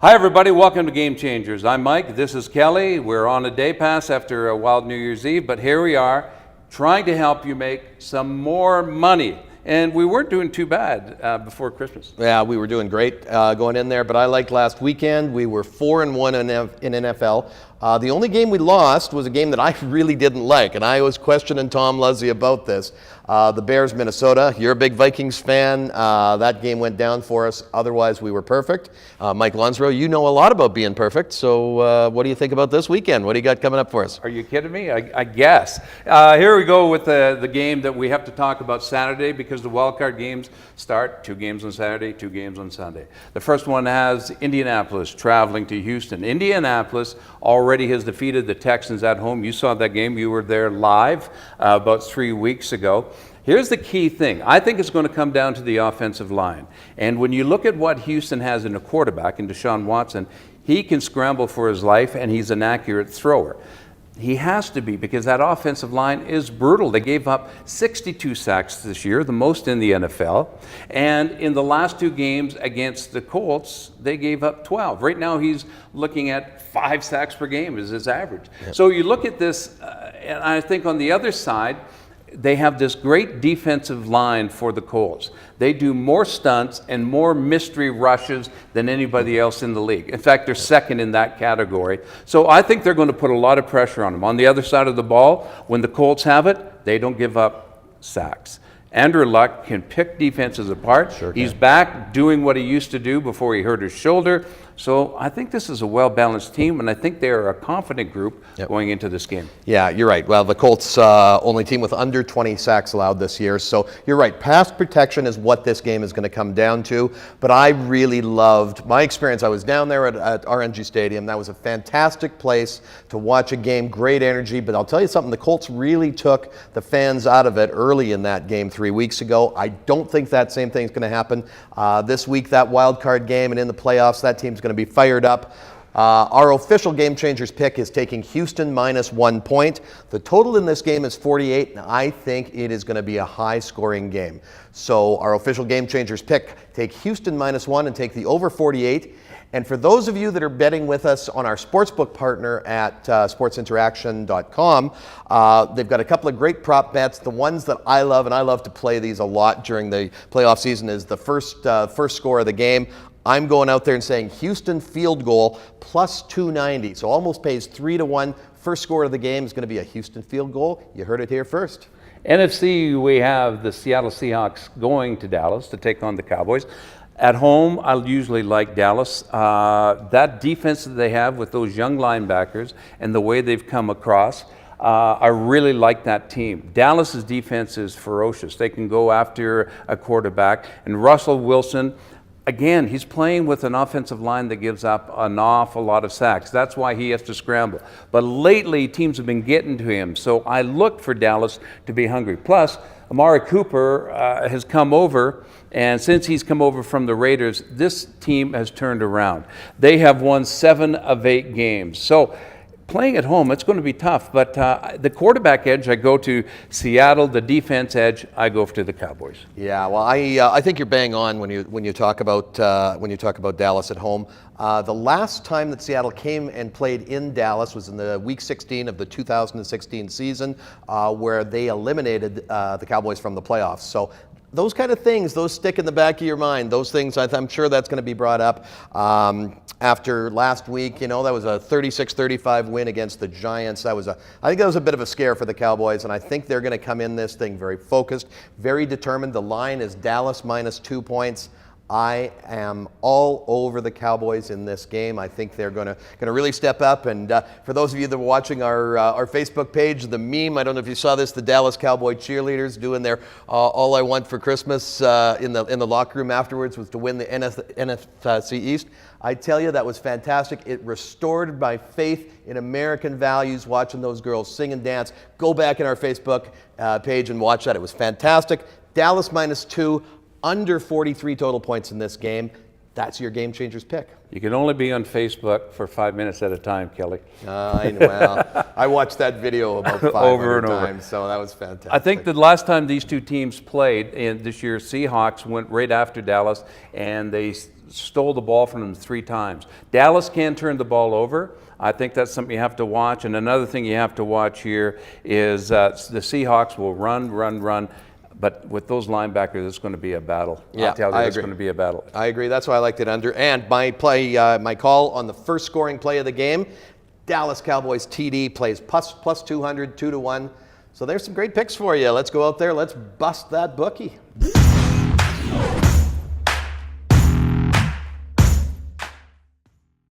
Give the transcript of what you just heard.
Hi everybody, welcome to Game Changers. I'm Mike, this is Kelly. We're on a day pass after a wild New Year's Eve, but here we are trying to help you make some more money. And we weren't doing too bad before Christmas. Yeah, we were doing great going in there, but I liked last weekend. We were 4-1 in NFL. The only game we lost was a game that I really didn't like, and I was questioning Tom Leslie about this. The Bears, Minnesota. You're a big Vikings fan. That game went down for us. Otherwise, we were perfect. Mike Lunsrow, you know a lot about being perfect, so what do you think about this weekend? What do you got coming up for us? Are you kidding me? I guess. Here we go with the game that we have to talk about Saturday because the wildcard games start. 2 games on Saturday, 2 games on Sunday. The first one has Indianapolis traveling to Houston. Indianapolis already has defeated the Texans at home. You saw that game. You were there live about 3 weeks ago. Here's the key thing. I think it's going to come down to the offensive line. And when you look at what Houston has in a quarterback, in Deshaun Watson, he can scramble for his life and he's an accurate thrower. He has to be because that offensive line is brutal. They gave up 62 sacks this year, the most in the NFL. And in the last 2 games against the Colts, they gave up 12. Right now he's looking at 5 sacks per game is his average. Yep. So you look at this, and I think on the other side, they have this great defensive line for the Colts. They do more stunts and more mystery rushes than anybody else in the league. In fact, they're second in that category. So I think they're going to put a lot of pressure on them. On the other side of the ball, when the Colts have it, they don't give up sacks. Andrew Luck can pick defenses apart. Sure can. He's back doing what he used to do before he hurt his shoulder. So I think this is a well-balanced team, and I think they're a confident group going into this game. Yeah, you're right. Well, the Colts only team with under 20 sacks allowed this year. So you're right. Pass protection is what this game is going to come down to. But I really loved my experience. I was down there at RNG Stadium. That was a fantastic place to watch a game. Great energy. But I'll tell you something. The Colts really took the fans out of it early in that game 3 weeks ago. I don't think that same thing is going to happen this week. That wild card game and in the playoffs, that team's going to be fired up. Our official Game Changers pick is taking Houston minus 1 point. The total in this game is 48, and I think it is going to be a high-scoring game. So our official Game Changers pick, take Houston minus 1 and take the over 48. And for those of you that are betting with us on our sportsbook partner at sportsinteraction.com, they've got a couple of great prop bets. The ones that I love, and I love to play these a lot during the playoff season, is the first score of the game. I'm going out there and saying Houston field goal plus 290. So almost pays 3-1. First score of the game is going to be a Houston field goal. You heard it here first. NFC, we have the Seattle Seahawks going to Dallas to take on the Cowboys. At home, I usually like Dallas. That defense that they have with those young linebackers and the way they've come across, I really like that team. Dallas's defense is ferocious. They can go after a quarterback. And Russell Wilson, again, he's playing with an offensive line that gives up an awful lot of sacks. That's why he has to scramble. But lately, teams have been getting to him. So I look for Dallas to be hungry. Plus, Amari Cooper has come over, and since he's come over from the Raiders, this team has turned around. They have won 7 of 8 games. So playing at home, it's going to be tough, but the quarterback edge, I go to Seattle. The defense edge, I go to the Cowboys. Yeah, well, I think you're bang on when you talk about Dallas at home. The last time that Seattle came and played in Dallas was in the Week 16 of the 2016 season, where they eliminated the Cowboys from the playoffs. So those kind of things, those stick in the back of your mind. Those things, I'm sure that's going to be brought up. After last week, that was a 36-35 win against the Giants. I think that was a bit of a scare for the Cowboys, and I think they're going to come in this thing very focused, very determined. The line is Dallas minus 2 points. I am all over the Cowboys in this game. I think they're going to really step up. And for those of you that are watching our Facebook page, the meme, I don't know if you saw this, the Dallas Cowboy cheerleaders doing their All I Want for Christmas in the locker room afterwards was to win the NFC East. I tell you, that was fantastic. It restored my faith in American values watching those girls sing and dance. Go back in our Facebook page and watch that. It was fantastic. Dallas minus 2. Under 43 total points in this game. That's your Game Changers pick. You can only be on Facebook for 5 minutes at a time, Kelly. I watched that video about 500 times, so that was fantastic. I think the last time these two teams played, and this year Seahawks went right after Dallas, and they stole the ball from them 3 times. Dallas can turn the ball over. I think that's something you have to watch. And another thing you have to watch here is the Seahawks will run. But with those linebackers, it's going to be a battle. Yeah, I'll tell you, I it's agree. going to be a battle. I agree. That's why I liked it under. And my my call on the first scoring play of the game, Dallas Cowboys TD plays plus 200, 2-1. So there's some great picks for you. Let's go out there. Let's bust that bookie.